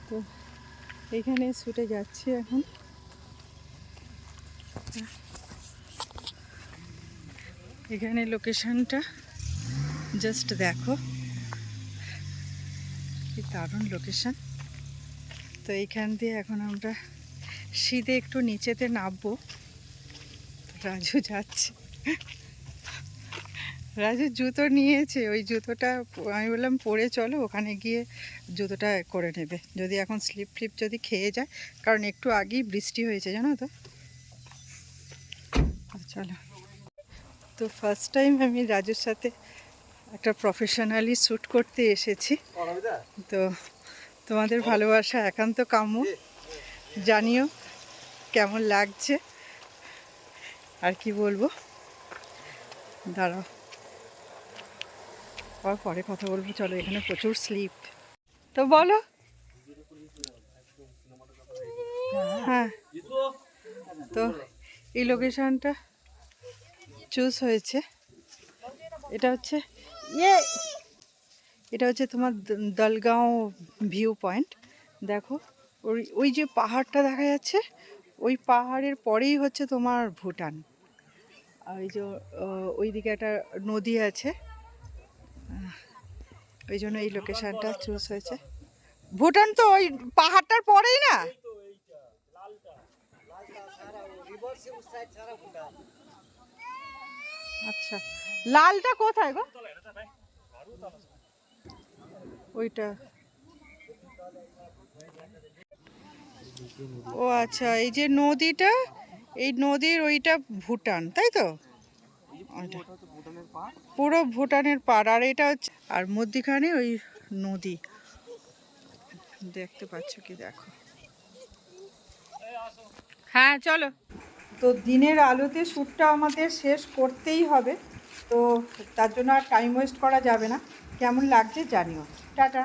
তো এইখানে শুটে যাচ্ছি এখন। এখানে লোকেশনটা জাস্ট দেখো, কি দারুণ লোকেশন। তো এইখান দিয়ে এখন আমরা শীতে একটু নিচেতে নামবো। রাজু যাচ্ছে, রাজু জুতো নিয়েছে, ওই জুতোটা আমি বললাম পরে চলো, ওখানে গিয়ে জুতোটা করে নেবে যদি এখন স্লিপ ফ্লিপ যদি খেয়ে যায়, কারণ একটু আগেই বৃষ্টি হয়েছে জানো তো। চলো, তো ফার্স্ট টাইম আমি রাজুর সাথে একটা প্রফেশনালি শ্যুট করতে এসেছি। তো তোমাদের ভালোবাসা একান্ত কাম্য, জানিও কেমন লাগছে। আর কি বলবো, দাঁড়াও আর পরে কথা বলবো। চলো, এখানে প্রচুর স্লিপ। তো বলো। হ্যাঁ, তো এই লোকেশনটা চুজ হয়েছে। এটা হচ্ছে এটা হচ্ছে তোমার দলগাঁও ভিউ পয়েন্ট। দেখো ওই ওই যে পাহাড়টা দেখা যাচ্ছে, ওই পাহাড়ের পরেই হচ্ছে তোমার ভুটান। আর ওই যে ওইদিকে একটা নদী আছে, ওই জন্য এই লোকেশনটা চুজ হয়েছে। ভুটান তো ওই পাহাড়টার পরেই না? আচ্ছা, লালটা কোথায় গো? ওইটা, ও আচ্ছা, এই যে নদীটা, এই নদীর ওইটা ভুটান, তাই তো? পুরো ভুটানের পাড়। আর এটা হচ্ছে, আর মধ্যিখানে ওই নদী দেখতে পাচ্ছ কি, দেখো। হ্যাঁ চলো। তো দিনের আলোতে শ্যুটটা আমাদের শেষ করতেই হবে, তো তার জন্য আর টাইম ওয়েস্ট করা যাবে না। কেমন লাগছে জানিও। টাটা।